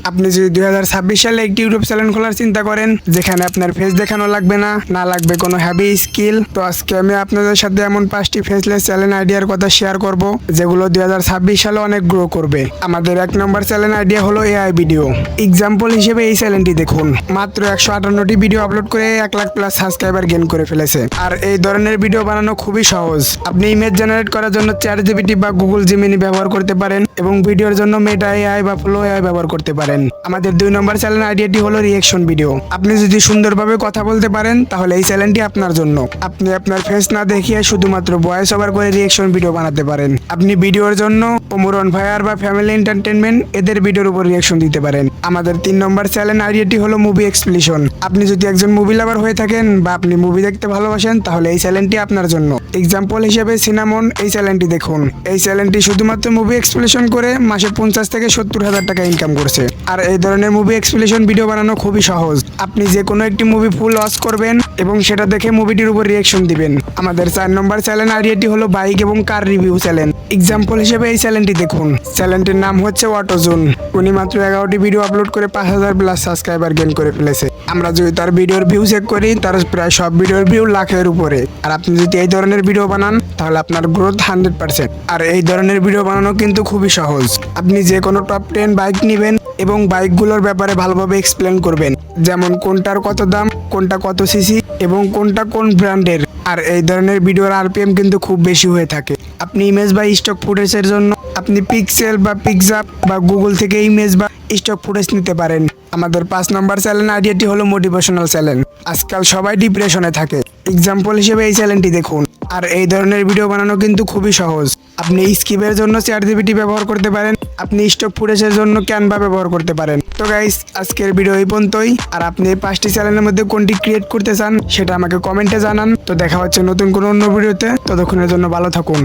আপনি যদি 2026 সালে একটি ইউটিউব চ্যানেল খোলার চিন্তা করেন যেখানে আপনার ফেস দেখানো লাগবে না লাগবে কোনো হ্যাভি স্কিল, তো আজকে আমি আপনাদের সাথে এমন 5টি ফেসলেস চ্যানেল আইডিয়ার কথা শেয়ার করব যেগুলো 2026 সালে অনেক গ্রো করবে। আমাদের 1 নম্বর চ্যানেল আইডিয়া হলো এআই ভিডিও। এক্সাম্পল হিসেবে এই চ্যানেলটি দেখুন, মাত্র 158টি ভিডিও আপলোড করে 1 লাখ প্লাস সাবস্ক্রাইবার গেইন করে ফেলেছে। আর এই ধরনের ভিডিও বানানো খুবই সহজ। আপনি ইমেজ জেনারেট করার জন্য চ্যাটজিপিটি বা গুগল জেমিনি ব্যবহার করতে পারেন এবং ভিডিওর জন্য মেটা এআই বা ফ্লো এআই ব্যবহার করতে পারেন। আমাদের 2 নম্বর চ্যানেল আইডিয়াটি হলো রিঅ্যাকশন ভিডিও। আপনি যদি সুন্দরভাবে কথা বলতে পারেন তাহলে এই চ্যানেলটি আপনার জন্য। আপনি আপনার ফেস না দেখিয়ে শুধুমাত্র ভয়েস ওভার করে রিঅ্যাকশন ভিডিও বানাতে পারেন। আপনি ভিডিওর জন্য ওমরন ফায়ার বা ফ্যামিলি এন্টারটেইনমেন্ট এদের ভিডিওর উপর রিঅ্যাকশন দিতে পারেন। আমাদের 3 নম্বর চ্যানেল আইডিয়াটি হলো মুভি এক্সপ্লেশন। আপনি যদি একজন মুভি লাভার হয়ে থাকেন বা আপনি মুভি দেখতে ভালোবাসেন তাহলে এই চ্যানেলটি আপনার জন্য। এক্সাম্পল হিসেবে সিনামন এই চ্যানেলটি দেখুন। এই চ্যানেলটি শুধুমাত্র মুভি এক্সপ্লেশন করে মাসে 50 থেকে 70 হাজার টাকা ইনকাম করছে। আর এই ধরনের মুভি এক্সপ্লেশন ভিডিও বানানো খুবই সহজ। আপনি যে কোনো একটি মুভি ফুল ওয়াচ করবেন এবং সেটা দেখে মুভিটির উপর রিঅ্যাকশন দিবেন। আমাদের 4 নম্বর চ্যানেল আইডিয়াটি হলো বাইক এবং কার রিভিউ চ্যানেল। এক্সাম্পল হিসেবে এই চ্যানেলটি দেখুন। চ্যানেলটির নাম হচ্ছে অটোজোন। উনি মাত্র 11টি ভিডিও আপলোড করে 5000 প্লাস সাবস্ক্রাইবার গেইন করে ফেলেছে। আমরা যদি তার ভিডিওর ভিউ চেক করি তার প্রায় সব ভিডিওর ভিউ লাখের উপরে। আর আপনি যদি এই ধরনের ভিডিও বানান তাহলে আপনার গ্রোথ 100%। আর এই ধরনের ভিডিও বানানো কিন্তু খুবই সহজ। আপনি যে কোনো টপ 10 বাইক নেবেন এবং বাইকগুলোর ব্যাপারে ভালোভাবে এক্সপ্লেন করবেন, যেমন কোনটার কত দাম, কোনটা কত সিসি এবং কোনটা কোন ব্র্যান্ডের। আর এই ধরনের ভিডিওর আরপিএম কিন্তু খুব বেশি হয়ে থাকে। আপনি ইমেজ বা স্টক ফুটেজের জন্য আপনি পিক্সেল বা পিকজাপ বা গুগল থেকে ইমেজ বা স্টক ফুটেজ নিতে পারেন। আমাদের 5 নম্বর চ্যানেল আইডিয়াটি হলো মোটিভেশনাল চ্যানেল। আজকাল সবাই ডিপ্রেশনে থাকে। এক্সাম্পল হিসেবে এই চ্যানেলটি দেখুন। আর এই ধরনের ভিডিও বানানো কিন্তু খুবই সহজ। আপনি স্কিপের জন্য চ্যাটজিপিটি ব্যবহার করতে পারেন, আপনি স্টক ফুটেজের জন্য ক্যানভা ব্যবহার করতে পারেন। তো গাইস, আজকের ভিডিও এই পর্যন্তই। আর আপনি এই 5টি চ্যানেলের মধ্যে কোনটি ক্রিয়েট করতে চান সেটা আমাকে কমেন্টে জানান। তো দেখা হচ্ছে নতুন কোনো অন্য ভিডিওতে। ততক্ষণের জন্য ভালো থাকুন।